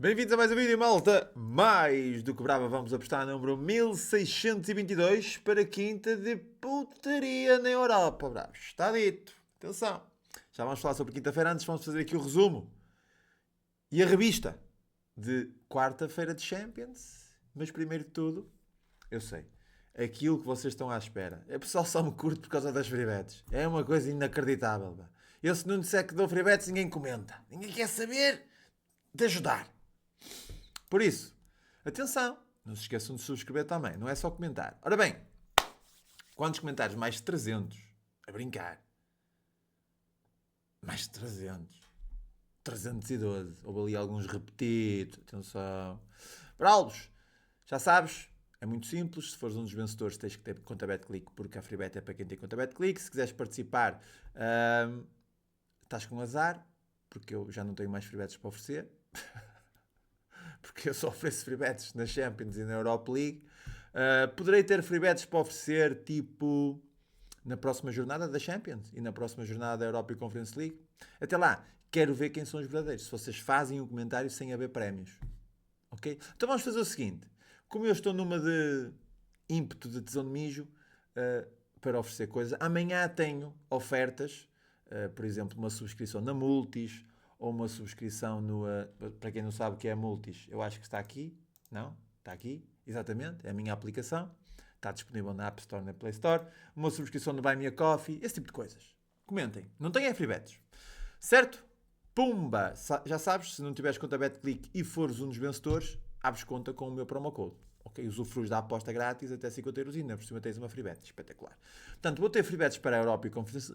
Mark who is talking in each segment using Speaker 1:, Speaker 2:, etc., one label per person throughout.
Speaker 1: Bem-vindos a mais um vídeo, malta! Mais do que brava, vamos apostar no número 1622 para quinta de putaria na Europa, bravos. Está dito. Atenção. Já vamos falar sobre quinta-feira, antes vamos fazer aqui o resumo e a revista de quarta-feira de Champions. Mas primeiro de tudo, eu sei, aquilo que vocês estão à espera. É pessoal só me curto por causa das freebetes. É uma coisa inacreditável, pá. Eu se não disser que dou freebetes, ninguém comenta. Ninguém quer saber de ajudar. Por isso, atenção, não se esqueçam de subscrever também, não é só comentar. Ora bem, quantos comentários? Mais de 300. A brincar. Mais de 300. 312. Houve ali alguns repetidos. Atenção. Para Alves, já sabes, é muito simples. Se fores um dos vencedores, tens que ter conta BetClick, porque a FreeBet é para quem tem conta BetClick. Se quiseres participar, estás com azar, porque eu já não tenho mais FreeBets para oferecer. Porque eu só ofereço freebets na Champions e na Europa League. Poderei ter freebets para oferecer, tipo, na próxima jornada da Champions e na próxima jornada da Europa e Conference League. Até lá, quero ver quem são os verdadeiros. Se vocês fazem um comentário sem haver prémios. Ok? Então vamos fazer o seguinte. Como eu estou numa de ímpeto de tesão de mijo para oferecer coisas, amanhã tenho ofertas, por exemplo, uma subscrição na Multis, ou uma subscrição no... para quem não sabe o que é a Multis, eu acho que está aqui. Não? Está aqui, exatamente. É a minha aplicação. Está disponível na App Store e na Play Store. Uma subscrição no Buy Me a Coffee. Esse tipo de coisas. Comentem. Não tem freebets. Certo? Pumba! Já sabes, se não tiveres conta BetClick e fores um dos vencedores, abres conta com o meu promo code. Ok? Usufruis da aposta grátis até 50 euros e ainda por cima tens uma freebet. Espetacular. Portanto, vou ter freebets para a Europa e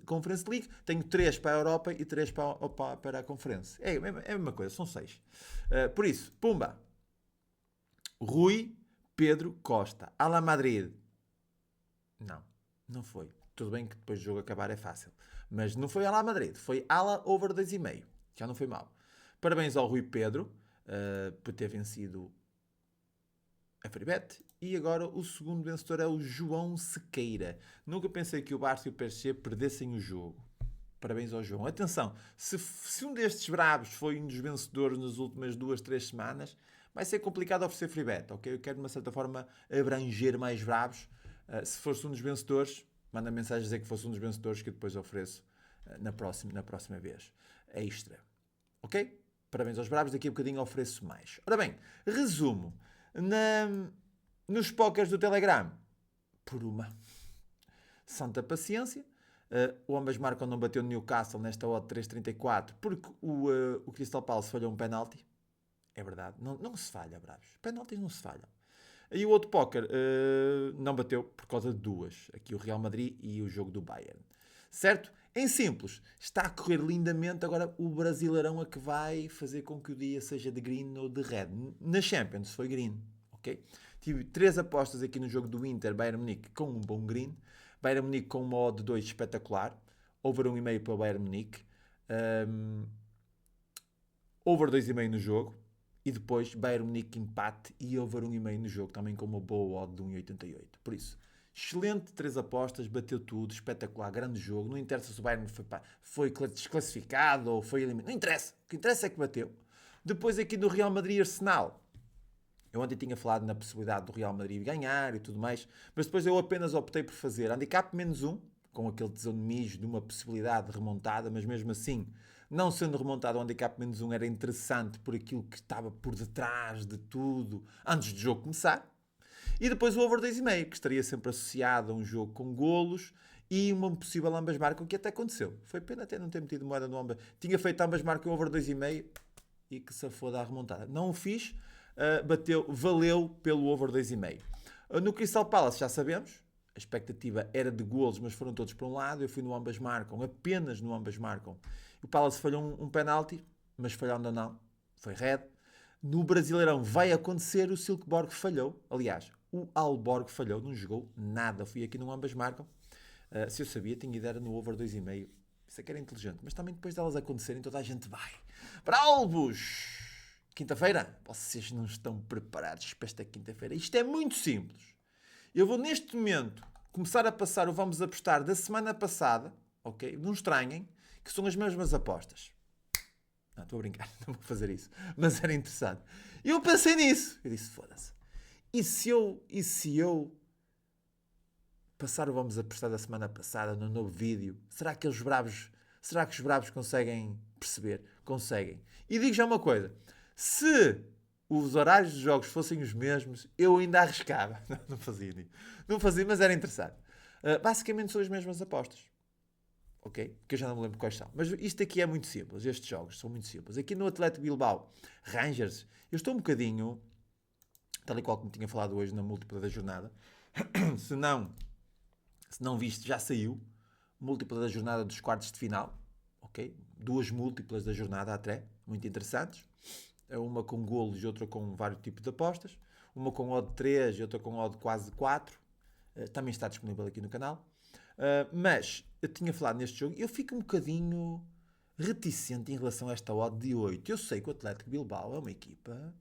Speaker 1: Conference League. Tenho 3 para a Europa e 3 para a Conference. É a mesma coisa, são 6. Por isso, pumba. Rui Pedro Costa. Ala Madrid. Não foi. Tudo bem que depois do jogo acabar é fácil. Mas não foi Ala Madrid. Foi Ala over 2,5. Já não foi mal. Parabéns ao Rui Pedro por ter vencido a freebet. E agora o segundo vencedor é o João Sequeira. Nunca pensei que o Barça e o PSG perdessem o jogo. Parabéns ao João. Atenção, se um destes bravos foi um dos vencedores nas últimas 2-3 semanas, vai ser complicado oferecer freebet, ok? Eu quero de uma certa forma abranger mais bravos. Se fosse um dos vencedores, manda mensagem a dizer que fosse um dos vencedores que eu depois ofereço na próxima vez. É extra. Ok? Parabéns aos bravos, daqui a bocadinho ofereço mais. Ora bem, resumo. Nos póqueres do Telegram, por uma santa paciência, o ambas marcam não bateu no Newcastle nesta odd 3.34 porque o Crystal Palace falhou um penalti. É verdade, não se falha, bravos. Penaltis não se falham. E o outro póquer não bateu por causa de duas. Aqui o Real Madrid e o jogo do Bayern. Certo? Em simples, está a correr lindamente. Agora o Brasileirão é que vai fazer com que o dia seja de green ou de red. Na Champions foi green, ok? Tive 3 apostas aqui no jogo do Inter, Bayern Munique, com um bom green. Bayern Munique com uma odd de 2 espetacular. Over 1,5 para o Bayern Munique. Over 2,5 no jogo. E depois Bayern Munique empate e over 1,5 no jogo. Também com uma boa odd de 1,88. Por isso, excelente 3 apostas, bateu tudo, espetacular, grande jogo. Não interessa se o Bayern foi desclassificado ou foi eliminado. Não interessa. O que interessa é que bateu. Depois aqui do Real Madrid e Arsenal. Eu ontem tinha falado na possibilidade do Real Madrid ganhar e tudo mais, mas depois eu apenas optei por fazer handicap -1, com aquele tesão de mijo de uma possibilidade de remontada, mas mesmo assim, não sendo remontado, o handicap -1 era interessante por aquilo que estava por detrás de tudo, antes do jogo começar. E depois o over 2,5, que estaria sempre associado a um jogo com golos e uma possível ambas marcam, que até aconteceu. Foi pena até não ter metido moeda no ambas. Tinha feito ambas marcam over 2,5 e que se foda a remontada. Não o fiz. Valeu pelo over 2,5. No Crystal Palace já sabemos, a expectativa era de golos, mas foram todos para um lado. Eu fui no ambas marcam, apenas no ambas marcam. O Palace falhou um penalti, mas falhando ou não, foi red. No Brasileirão vai acontecer, o Silkeborg falhou. Aliás, o Aalborg falhou, não jogou nada. Fui aqui no ambas marcam. Se eu sabia, tinha ideia no over 2,5. Isso é que era inteligente, mas também depois delas acontecerem, toda a gente vai. Para Albos! Quinta-feira, vocês não estão preparados para esta quinta-feira. Isto é muito simples. Eu vou neste momento começar a passar o vamos apostar da semana passada, ok? Não estranhem, que são as mesmas apostas. Não, estou a brincar, não vou fazer isso. Mas era interessante. E eu pensei nisso. Eu disse, foda-se. E se eu passar o vamos apostar da semana passada no novo vídeo, será que os bravos conseguem perceber? Conseguem. E digo já uma coisa, se os horários dos jogos fossem os mesmos, eu ainda arriscava. Não fazia, não fazia, mas era interessante. Basicamente são as mesmas apostas. Ok? Que eu já não me lembro quais são. Mas isto aqui é muito simples, estes jogos são muito simples. Aqui no Atlético Bilbao, Rangers, eu estou um bocadinho, tal e qual como tinha falado hoje na múltipla da jornada, se não se não viste, já saiu. Múltipla da jornada dos quartos de final. Ok? Duas múltiplas da jornada até. Muito interessantes. Uma com golos e outra com vários tipos de apostas. Uma com odd 3 e outra com odd quase 4. Também está disponível aqui no canal. Mas eu tinha falado neste jogo. Eu fico um bocadinho reticente em relação a esta odd de 8. Eu sei que o Atlético Bilbao é uma equipa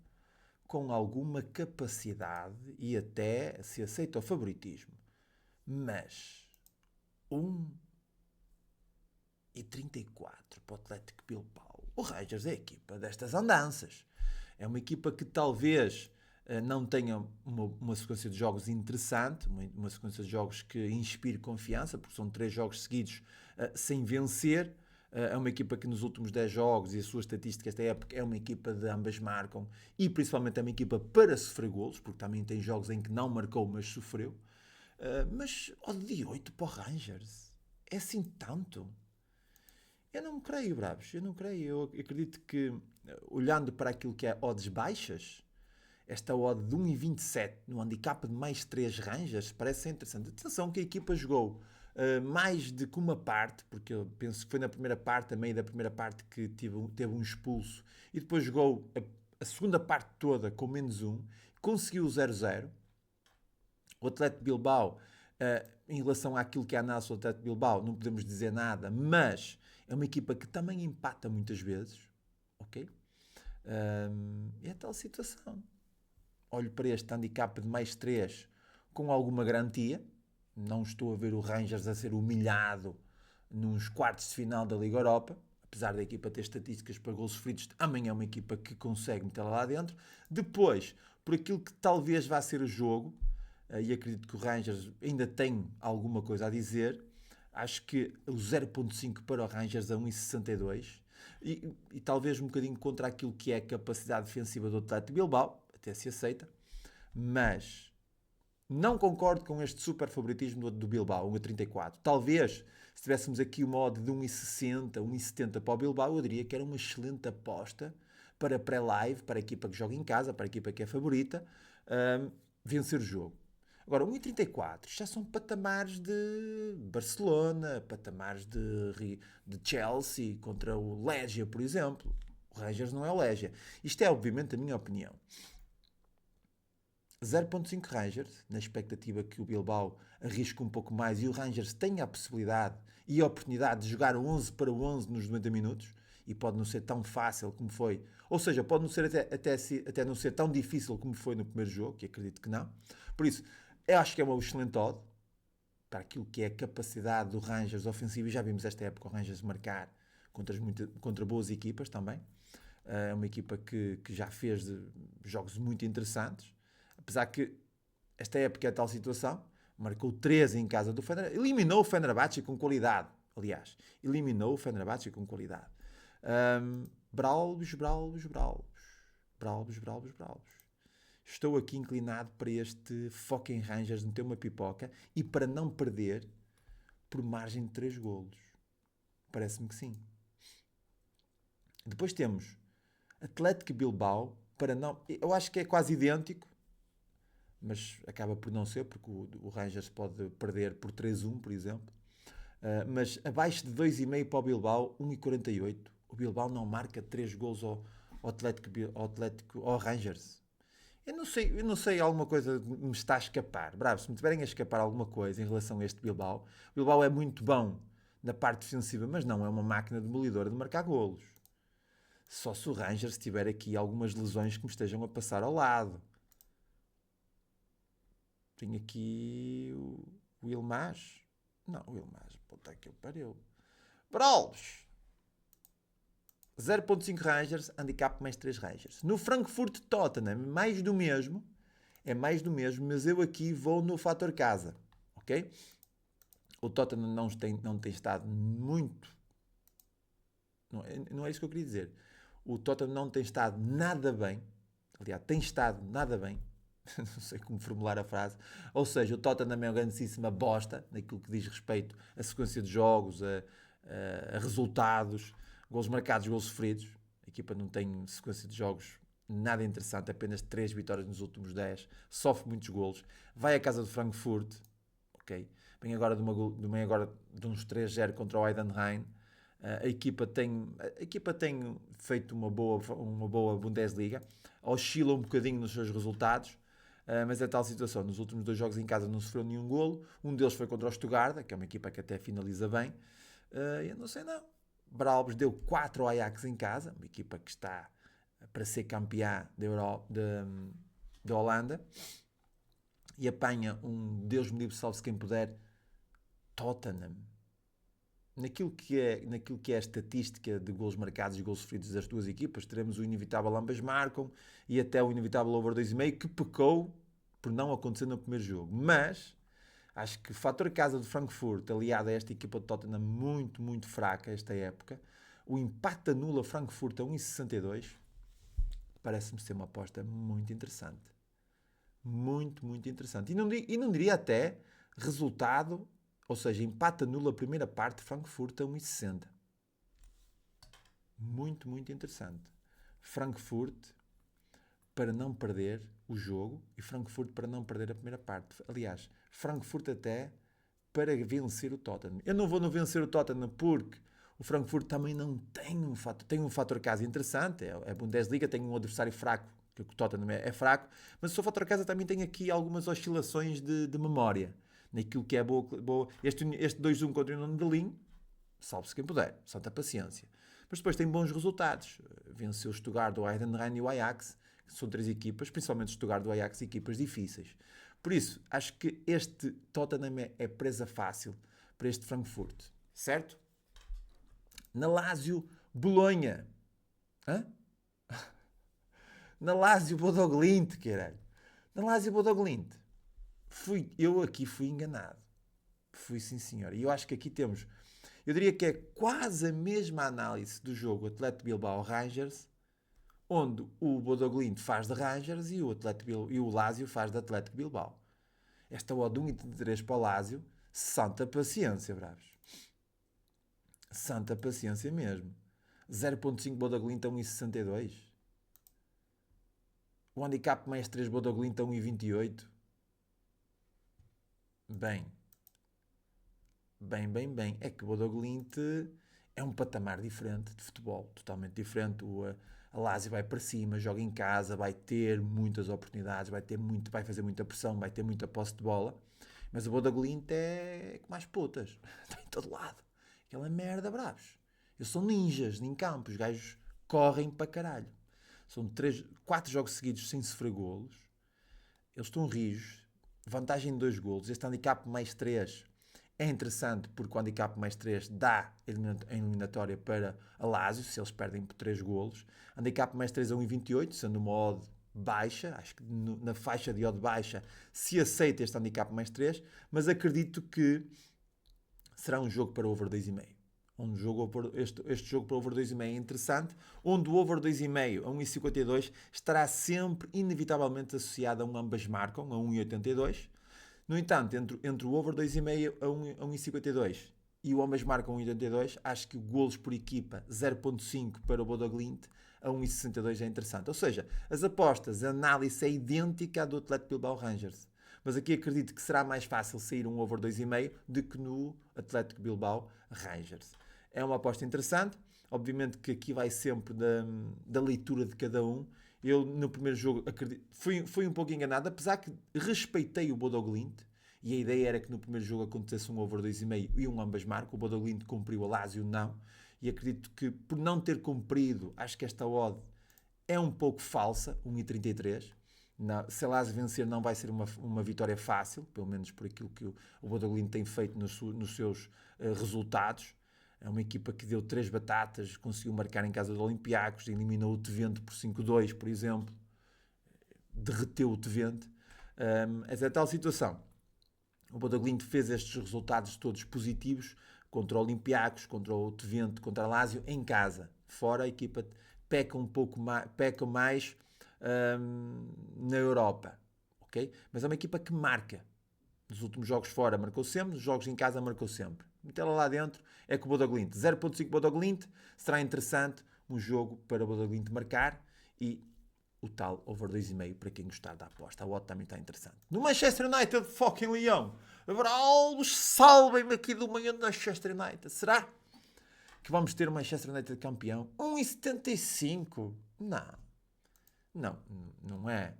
Speaker 1: com alguma capacidade e até se aceita o favoritismo. Mas 1,34 para o Atlético Bilbao. O Rangers é a equipa destas andanças. É uma equipa que talvez não tenha uma sequência de jogos interessante, uma sequência de jogos que inspire confiança, porque são 3 jogos seguidos sem vencer. É uma equipa que nos últimos 10 jogos, e a sua estatística esta época, é uma equipa de ambas marcam, e principalmente é uma equipa para sofrer golos, porque também tem jogos em que não marcou, mas sofreu. Mas odd de 8 para o Rangers é assim tanto? Eu não creio, bravos. Eu não creio. Eu acredito que, olhando para aquilo que é odds baixas, esta odd de 1,27 no handicap de mais 3 Rangers parece ser interessante. Atenção que a equipa jogou mais de que uma parte, porque eu penso que foi na primeira parte, a meio da primeira parte, que teve um expulso, e depois jogou a segunda parte toda com menos 1, conseguiu o 0-0. O Atlético Bilbao, em relação àquilo que é a análise do Atlético Bilbao, não podemos dizer nada, mas é uma equipa que também empata muitas vezes, ok? É tal situação. Olho para este handicap de mais 3 com alguma garantia. Não estou a ver o Rangers a ser humilhado nos quartos de final da Liga Europa, apesar da equipa ter estatísticas para gols sofridos, amanhã é uma equipa que consegue metê-la lá dentro. Depois, por aquilo que talvez vá ser o jogo, e acredito que o Rangers ainda tem alguma coisa a dizer, acho que o 0.5 para o Rangers a 1,62 e talvez um bocadinho contra aquilo que é a capacidade defensiva do Atlético Bilbao, até se aceita, mas não concordo com este super favoritismo do Bilbao, 1,34. Talvez, se tivéssemos aqui uma odd de 1,60, 1,70 para o Bilbao, eu diria que era uma excelente aposta para pré-live, para a equipa que joga em casa, para a equipa que é favorita, vencer o jogo. Agora, 1,34 já são patamares de Barcelona, patamares de Chelsea contra o Legia, por exemplo. O Rangers não é o Legia. Isto é, obviamente, a minha opinião. 0.5 Rangers, na expectativa que o Bilbao arrisque um pouco mais e o Rangers tenha a possibilidade e a oportunidade de jogar 11 para 11 nos 90 minutos, e pode não ser tão fácil como foi, ou seja, pode não ser até não ser tão difícil como foi no primeiro jogo, que acredito que não. Por isso, eu acho que é uma excelente odd para aquilo que é a capacidade do Rangers ofensivo, e já vimos esta época o Rangers marcar contra boas equipas também. É uma equipa que já fez jogos muito interessantes. Apesar que esta época é tal situação, marcou 13 em casa do Fenerbahçe, eliminou o Fenerbahçe com qualidade, aliás, eliminou o Fenerbahçe com qualidade. Bralbos. Estou aqui inclinado para este fucking Rangers meter uma pipoca e para não perder por margem de 3 golos. Parece-me que sim. Depois temos Atlético Bilbao, para não... Eu acho que é quase idêntico, mas acaba por não ser, porque o Rangers pode perder por 3-1, por exemplo. Mas abaixo de 2,5 para o Bilbao, 1,48. O Bilbao não marca 3 gols ao Rangers. Eu não sei, alguma coisa me está a escapar. Bravo, se me tiverem a escapar alguma coisa em relação a este Bilbao, o Bilbao é muito bom na parte defensiva, mas não é uma máquina demolidora de marcar golos. Só se o Rangers tiver aqui algumas lesões que me estejam a passar ao lado. Tenho aqui o Ilmaz. Não, o Ilmaz, puta que eu pariu. Brolos! 0.5 Rangers, handicap mais 3 Rangers. No Frankfurt-Tottenham, mais do mesmo, é mais do mesmo, mas eu aqui vou no fator casa, ok? O Tottenham não tem estado muito... Não é isso que eu queria dizer. O Tottenham não tem estado nada bem. Aliás, tem estado nada bem. Não sei como formular a frase. Ou seja, o Tottenham é uma grandíssima bosta naquilo que diz respeito à sequência de jogos, a resultados, golos marcados, golos sofridos. A equipa não tem sequência de jogos nada interessante, apenas 3 vitórias nos últimos 10, sofre muitos golos. Vai à casa do Frankfurt, ok? Vem agora de uns 3-0 contra o Heidenheim. A equipa tem feito uma boa Bundesliga, oscila um bocadinho nos seus resultados, mas é tal situação. Nos últimos 2 jogos em casa não sofreu nenhum golo. Um deles foi contra o Stuttgart, que é uma equipa que até finaliza bem. Eu não sei não. Bralbes deu 4 ao Ajax em casa, uma equipa que está para ser campeã da Holanda, e apanha Deus me livre, salve-se quem puder, Tottenham. Naquilo que é a estatística de golos marcados e golos sofridos das duas equipas, teremos o inevitável ambas marcam e até o inevitável over 2,5, que pecou por não acontecer no primeiro jogo. Mas acho que o fator casa de Frankfurt, aliado a esta equipa de Tottenham muito, muito fraca esta época, o empate anula Frankfurt a 1,62, parece-me ser uma aposta muito interessante. Muito, muito interessante. E não diria até resultado, ou seja, empate anula a primeira parte, Frankfurt a 1,60. Muito, muito interessante. Frankfurt para não perder o jogo e Frankfurt para não perder a primeira parte. Aliás, Frankfurt até para vencer o Tottenham. Eu não vou no vencer o Tottenham porque o Frankfurt também não tem um fator casa interessante. É a Bundesliga, tem um adversário fraco, que o Tottenham é fraco, mas o seu fator casa também tem aqui algumas oscilações de memória. Naquilo que é boa. Este 2-1 contra o União de Berlim, salve-se quem puder, santa paciência. Mas depois tem bons resultados. Venceu o Stuttgart, o Heidenheim e o Ajax, que são 3 equipas, principalmente o Stuttgart e o Ajax, equipas difíceis. Por isso, acho que este Tottenham é presa fácil para este Frankfurt. Certo? Na Lazio, Bolonha. Hã? Na Lazio, Bodoglint, caralho. Na Lazio, Bodoglint. Eu aqui fui enganado. Fui, sim, senhor. E eu acho que aqui temos... Eu diria que é quase a mesma análise do jogo Atlético Bilbao-Rangers, onde o Bodoglint faz de Rangers e o Lazio faz de Atlético Bilbao. Esta odd 1,33 para o Lazio, santa paciência, bravos. Santa paciência mesmo. 0.5 Bodoglint a 1,62. O handicap mais 3 Bodoglint a 1,28. Bem. É que o Bodoglint é um patamar diferente de futebol, totalmente diferente. A Lazio vai para cima, joga em casa, vai ter muitas oportunidades, vai fazer muita pressão, vai ter muita posse de bola. Mas o Bodoglint é como as putas, está em todo lado. Aquela merda, bravos. Eles são ninjas em campo, os gajos correm para caralho. São 4 jogos seguidos sem sofrer golos. Eles estão rijos, vantagem de 2 golos. Este handicap mais 3 é interessante porque o handicap mais 3 dá a eliminatória para a Lazio, se eles perdem por 3 golos. Handicap mais 3 a 1,28, sendo uma odd baixa, acho que na faixa de odd baixa se aceita este handicap mais 3, mas acredito que será um jogo para over 2,5. Este jogo para over 2,5 é interessante, onde o over 2,5 a 1,52 estará sempre inevitavelmente associado a ambas marcam, a 1,82. No entanto, entre o over 2,5 a 1,52 e o ambas marcam 1,82, acho que golos por equipa 0.5 para o Bodoglint a 1,62 é interessante. Ou seja, as apostas, a análise é idêntica à do Atlético Bilbao Rangers. Mas aqui acredito que será mais fácil sair um over 2,5 do que no Atlético Bilbao Rangers. É uma aposta interessante. Obviamente que aqui vai sempre da leitura de cada um. Eu, no primeiro jogo, fui um pouco enganado, apesar que respeitei o Bodoglint, e a ideia era que no primeiro jogo acontecesse um over 2,5 e um ambas marcam. O Bodoglint cumpriu, a Lazio não. E acredito que, por não ter cumprido, acho que esta odd é um pouco falsa, 1,33. Se a Lazio vencer, não vai ser uma vitória fácil, pelo menos por aquilo que o Bodoglint tem feito nos seus resultados. É uma equipa que deu 3 batatas, conseguiu marcar em casa do Olympiacos, eliminou o Twente por 5-2, por exemplo. Derreteu o Twente. Essa é a tal situação. O Bodo Glimt fez estes resultados todos positivos contra o Olympiacos, contra o Twente, contra a Lazio, em casa. Fora a equipa peca um pouco mais, peca mais na Europa. Okay? Mas é uma equipa que marca. Nos últimos jogos fora marcou sempre, nos jogos em casa marcou sempre. Metê-la lá dentro é com o Bodo Glimt. 0.5 Bodo Glimt, será interessante um jogo para o Bodo Glimt marcar e o tal over 2,5 para quem gostar da aposta. A odd também está interessante. No Manchester United, foco em Leão. Braulos, salvem-me aqui do meio do Manchester United. Será que vamos ter o Manchester United campeão? 1,75? Não é.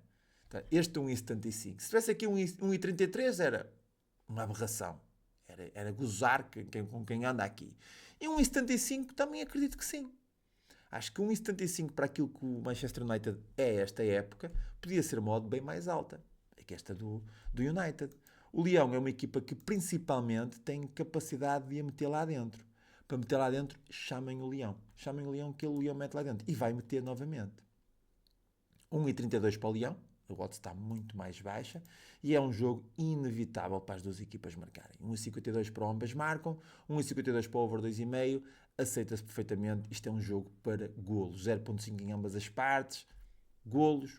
Speaker 1: Este 1,75. Se tivesse aqui 1,33 era uma aberração. Era gozar com quem anda aqui. E 1,75 também acredito que sim. Acho que 1,75 para aquilo que o Manchester United é esta época, podia ser uma odd bem mais alta. É que esta do United. O Leão é uma equipa que principalmente tem capacidade de a meter lá dentro. Para meter lá dentro, chamem o Leão. Chamem o Leão que o Leão mete lá dentro. E vai meter novamente. 1,32 para o Leão. A odd está muito mais baixa. E é um jogo inevitável para as duas equipas marcarem. 1,52 para ambas marcam. 1,52 para o over 2,5. Aceita-se perfeitamente. Isto é um jogo para golos. 0.5 em ambas as partes. Golos.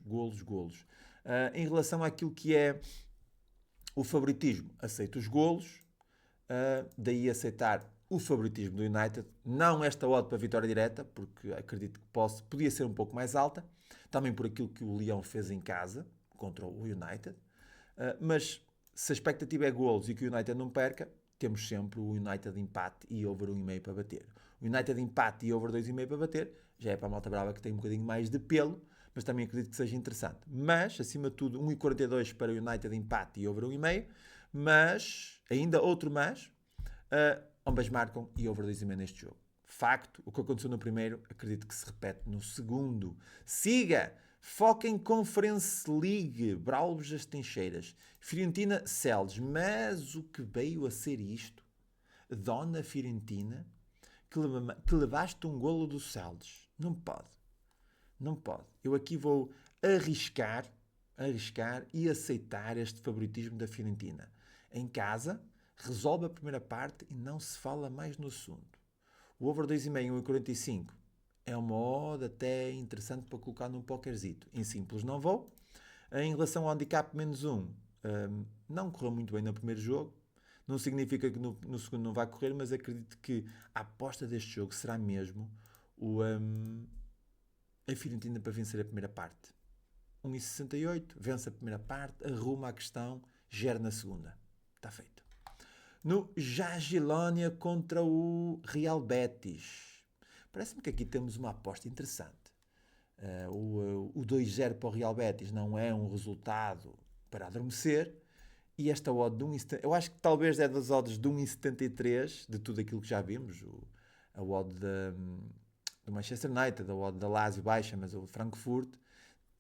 Speaker 1: Em relação àquilo que é o favoritismo, aceito os golos. Daí aceitar o favoritismo do United. Não esta odd para a vitória direta, porque acredito que podia ser um pouco mais alta. Também por aquilo que o Leão fez em casa contra o United. Mas se a expectativa é golos e que o United não perca, temos sempre o United empate e over 1,5 para bater. O United empate e over 2,5 para bater já é para a malta brava que tem um bocadinho mais de pelo, mas também acredito que seja interessante. Mas, acima de tudo, 1,42 para o United empate e over 1,5. Mas, ainda outro mas, ambas marcam e over 2,5 neste jogo. Facto, o que aconteceu no primeiro, acredito que se repete no segundo. Siga! Foca em Conference League, Braulbos das Trincheiras, Fiorentina, Celdes, mas o que veio a ser isto? Dona Fiorentina, que levaste um golo do Celdes. Não pode. Eu aqui vou arriscar e aceitar este favoritismo da Fiorentina. Em casa, resolve a primeira parte e não se fala mais no assunto. O over 2,5, 1,45 é uma odd até interessante para colocar num pokerzito. Em simples não vou. Em relação ao handicap -1, não correu muito bem no primeiro jogo. Não significa que no segundo não vai correr, mas acredito que a aposta deste jogo será mesmo a Fiorentina para vencer a primeira parte. 1,68, vence a primeira parte, arruma a questão, gera na segunda. Está feito. No Jagiellonia contra o Real Betis. Parece-me que aqui temos uma aposta interessante. O 2-0 para o Real Betis não é um resultado para adormecer. E esta odd de 1,73, eu acho que talvez é das odds de 1,73, de tudo aquilo que já vimos. A odd do Manchester United, a odd da Lazio baixa, mas o Frankfurt.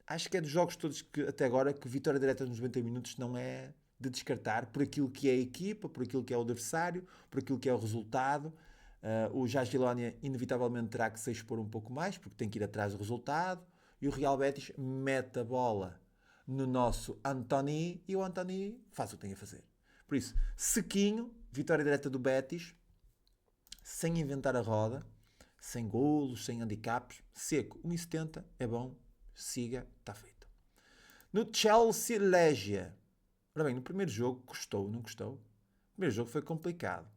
Speaker 1: Acho que é dos jogos todos que até agora que vitória direta nos 90 minutos não é de descartar por aquilo que é a equipa, por aquilo que é o adversário, por aquilo que é o resultado. O Jagiellonia inevitavelmente terá que se expor um pouco mais, porque tem que ir atrás do resultado. E o Real Betis mete a bola no nosso Antony e o Antony faz o que tem a fazer. Por isso, sequinho, vitória direta do Betis, sem inventar a roda, sem golos, sem handicaps, seco. 1,70 é bom, siga, está feito. No Chelsea Legia. Ora bem, no primeiro jogo custou, não custou? O primeiro jogo foi complicado.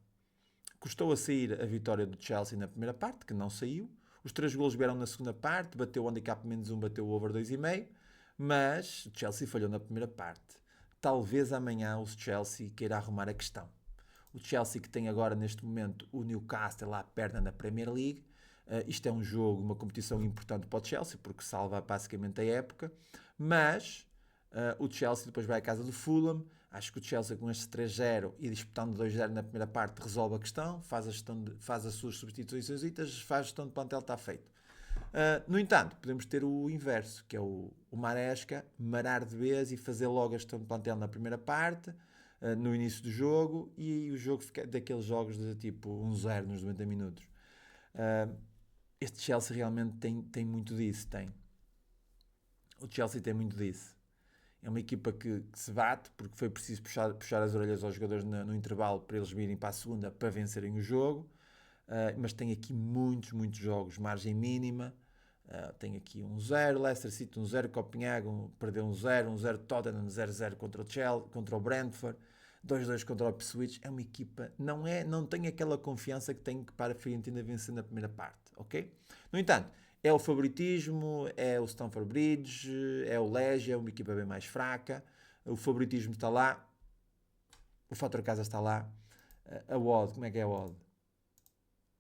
Speaker 1: Custou a sair a vitória do Chelsea na primeira parte, que não saiu. Os 3 golos vieram na segunda parte, bateu o handicap -1, bateu o over 2,5. Mas o Chelsea falhou na primeira parte. Talvez amanhã o Chelsea queira arrumar a questão. O Chelsea que tem agora neste momento o Newcastle à perna na Premier League. Isto é um jogo, uma competição importante para o Chelsea, porque salva basicamente a época. Mas o Chelsea depois vai à casa do Fulham. Acho que o Chelsea com este 3-0 e disputando 2-0 na primeira parte resolve a questão, faz as suas substituições, faz a gestão de plantel, está feito. No entanto, podemos ter o inverso, que é o Maresca marar de vez e fazer logo a gestão de plantel na primeira parte, no início do jogo e o jogo fica daqueles jogos de tipo 1-0 nos 90 minutos. Uh, este Chelsea realmente tem muito disso, tem. O Chelsea tem muito disso. É uma equipa que se bate, porque foi preciso puxar as orelhas aos jogadores no intervalo para eles virem para a segunda para vencerem o jogo. Mas tem aqui muitos jogos, margem mínima. Tem aqui 1-0, Leicester City 1-0, Copenhagen perdeu 1-0, 1-0 Tottenham, 0-0 contra o Chelsea, contra o Brentford, 2-2 contra o Ipswich. É uma equipa, não tem aquela confiança que tem para a Fiorentina vencer na primeira parte, ok? No entanto, é o favoritismo, é o Stamford Bridge, é o Legia, é uma equipa bem mais fraca. O favoritismo está lá, o fator casa está lá. A odd, como é que é a odd?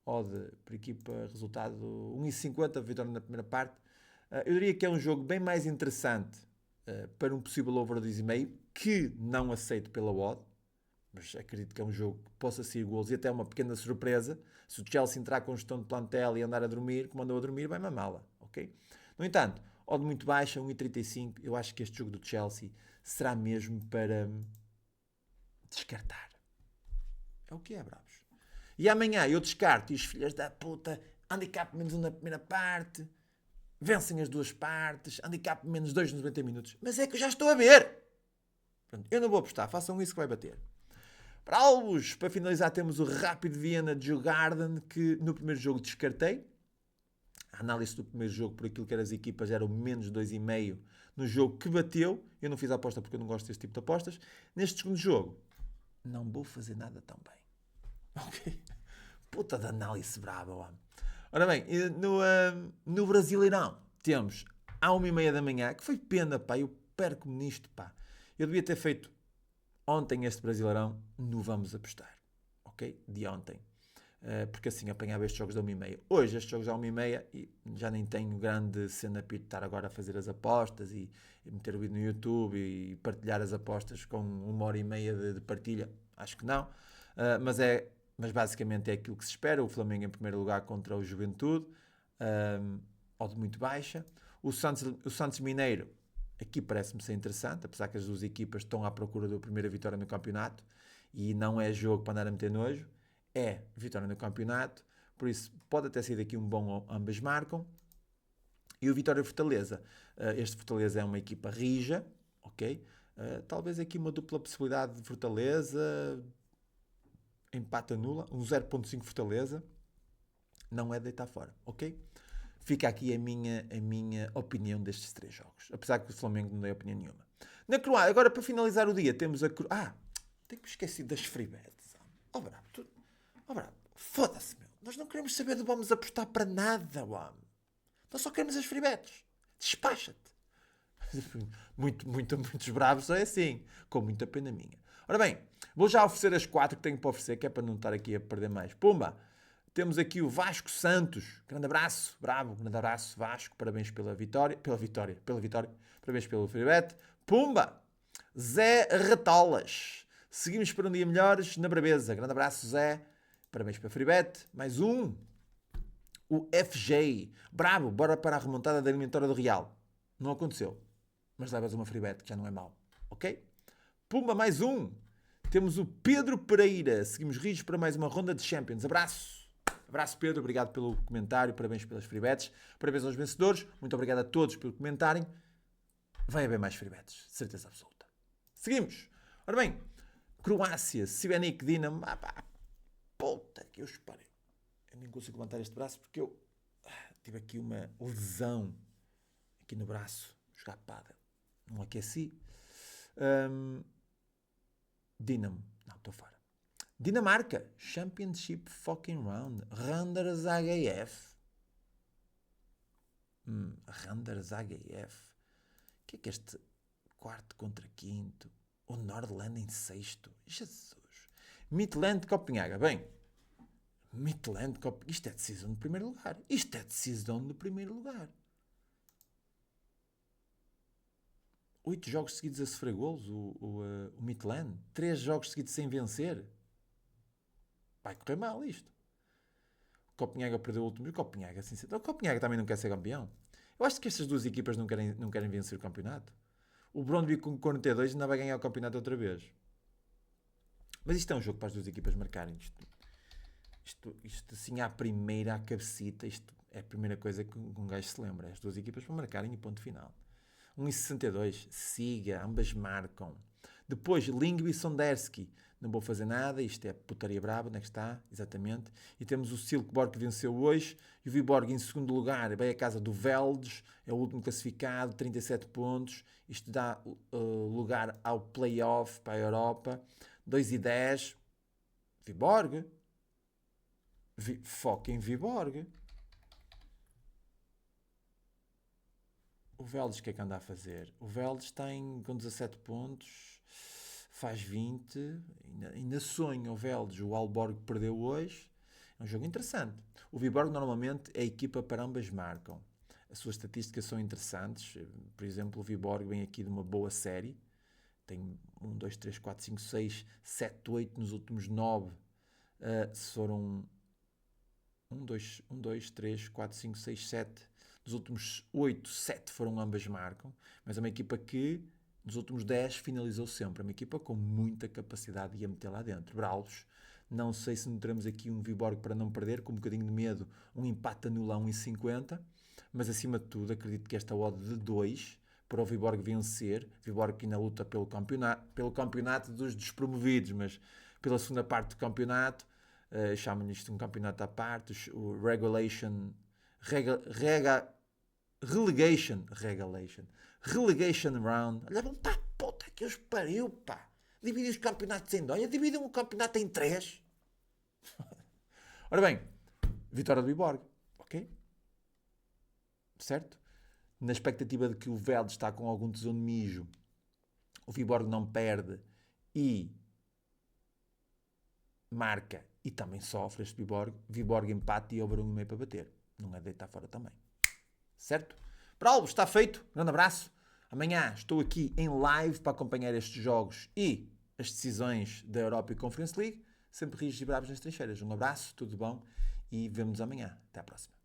Speaker 1: Odd por equipa, resultado 1,50, vitória na primeira parte. Eu diria que é um jogo bem mais interessante para um possível over 2,5, que não aceito pela odd, mas acredito que é um jogo que possa ser gols e até uma pequena surpresa. Se o Chelsea entrar com gestão de plantel e andar a dormir, como andou a dormir, vai mamá-la, ok? No entanto, odd muito baixa, 1,35, eu acho que este jogo do Chelsea será mesmo para descartar. É o que é, bravos. E amanhã eu descarto e os filhos da puta, handicap menos 1 na primeira parte, vencem as duas partes, handicap menos 2 nos 90 minutos. Mas é que eu já estou a ver. Pronto, eu não vou apostar, façam isso que vai bater. Para alvos, para finalizar, temos o Rapid Viena de Djurgården, que no primeiro jogo descartei. A análise do primeiro jogo, por aquilo que eram as equipas, era o menos 2,5 no jogo que bateu. Eu não fiz a aposta porque eu não gosto deste tipo de apostas. Neste segundo jogo, não vou fazer nada tão bem. Ok? Puta de análise brava, homem. Ora bem, no Brasileirão temos à 1h30 da manhã, que foi pena, pá, eu perco-me nisto, pá. Eu devia ter feito ontem este Brasileirão, no Vamos Apostar, ok? De ontem. Porque assim apanhava estes jogos da 1h30. Hoje estes jogos da 1h30 e já nem tenho grande cena para estar agora a fazer as apostas e meter o vídeo no YouTube e partilhar as apostas com 1h30 de partilha. Acho que não. Mas basicamente é aquilo que se espera. O Flamengo em primeiro lugar contra o Juventude. Odd muito baixa. O Santos Mineiro, aqui parece-me ser interessante, apesar que as duas equipas estão à procura da primeira vitória no campeonato. E não é jogo para andar a meter nojo. É vitória no campeonato. Por isso pode até ser daqui um bom ambas marcam. E o Vitória Fortaleza. Este Fortaleza é uma equipa rija. Ok? Talvez aqui uma dupla possibilidade de Fortaleza... empate nula, um 0.5 Fortaleza, não é deitar fora, ok? Fica aqui a minha opinião destes 3 jogos, apesar que o Flamengo não deu opinião nenhuma. Na Croácia, agora para finalizar o dia, temos a tenho que me esquecer das free bets. Bravo, foda-se, meu. Nós não queremos saber de vamos apostar para nada, homem. Nós só queremos as free bets. Despacha-te. Muitos bravos é assim, com muita pena minha. Ora bem, vou já oferecer as 4 que tenho para oferecer, que é para não estar aqui a perder mais. Pumba! Temos aqui o Vasco Santos. Grande abraço, bravo, grande abraço, Vasco. Parabéns pela vitória. Parabéns pelo free bet. Pumba! Zé Ratolas. Seguimos para um dia melhores na Braveza. Grande abraço, Zé. Parabéns pela free bet. Mais um. O FJ. Bravo, bora para a remontada da eliminatória do Real. Não aconteceu. Mas levas uma free bet, que já não é mau. Ok? Pumba, mais um. Temos o Pedro Pereira. Seguimos rijos para mais uma ronda de Champions. Abraço. Abraço, Pedro. Obrigado pelo comentário. Parabéns pelas free bets. Parabéns aos vencedores. Muito obrigado a todos por comentarem. Vai haver mais free bets. Certeza absoluta. Seguimos. Ora bem. Croácia. Sibenik, Dinamo. Puta que eu esparei. Eu nem consigo levantar este braço porque eu tive aqui uma lesão aqui no braço. Jogar pádel. Não aqueci. Dinamo. Não, estou fora. Dinamarca. Championship fucking round. Randers AGF. Randers AGF. O que é este quarto contra quinto? O Nordland em sexto. Jesus. Midland Copenhaga. Bem. Midland Copenhaga. Isto é decisão de primeiro lugar. 8 jogos seguidos a sofrer golos, o Midland. 3 jogos seguidos sem vencer. Vai correr mal isto. O Copenhaga perdeu o último. O Copenhaga também não quer ser campeão. Eu acho que estas duas equipas não querem vencer o campeonato. O Brøndby com 42 ainda vai ganhar o campeonato outra vez. Mas isto é um jogo para as duas equipas marcarem. Isto assim à primeira, à cabecita, isto é a primeira coisa que um gajo se lembra. As duas equipas para marcarem e ponto final. 1,62, siga, ambas marcam. Depois, Lingby e Sonderski. Não vou fazer nada, isto é putaria braba, onde é que está? Exatamente. E temos o Silkeborg que venceu hoje, e o Viborg em segundo lugar, vai à casa do Veldes, é o último classificado, 37 pontos. Isto dá lugar ao play-off para a Europa. 2,10. Viborg. Foca em Viborg. O Veldes, o que é que anda a fazer? O Veldes está com 17 pontos, faz 20, ainda sonha o Veldes. O Aalborg perdeu hoje, é um jogo interessante. O Viborg normalmente é a equipa para ambas marcam. As suas estatísticas são interessantes. Por exemplo, o Viborg vem aqui de uma boa série. Tem 1, 2, 3, 4, 5, 6, 7, 8 nos últimos 9. Se foram 1, 2, 3, 4, 5, 6, 7. Dos últimos 8, 7 foram ambas marcam. Mas é uma equipa que, nos últimos 10, finalizou sempre. É uma equipa com muita capacidade de a meter lá dentro. Bravos. Não sei se não teremos aqui um Viborg para não perder, com um bocadinho de medo, um empate anula a 1,50. Mas acima de tudo, acredito que esta odd de 2 para o Viborg vencer. Viborg que ainda luta pelo campeonato dos despromovidos, mas pela segunda parte do campeonato. Chamam-lhe isto um campeonato à parte, o Relegation Round. Olha, vão para a puta que os pariu, pá. Dividem os campeonatos em 2, dividem o campeonato em 3. Ora bem, vitória do Viborg, ok? Certo? Na expectativa de que o Velde está com algum tesão de mijo, o Viborg não perde e marca e também sofre este Viborg. Viborg empate e over 1,5 para bater. Não é deitar fora também. Certo? Para está feito. Grande abraço. Amanhã estou aqui em live para acompanhar estes jogos e as decisões da Europa e Conference League. Sempre rijos e bravos nas trincheiras. Um abraço, tudo bom e vemo-nos amanhã. Até à próxima.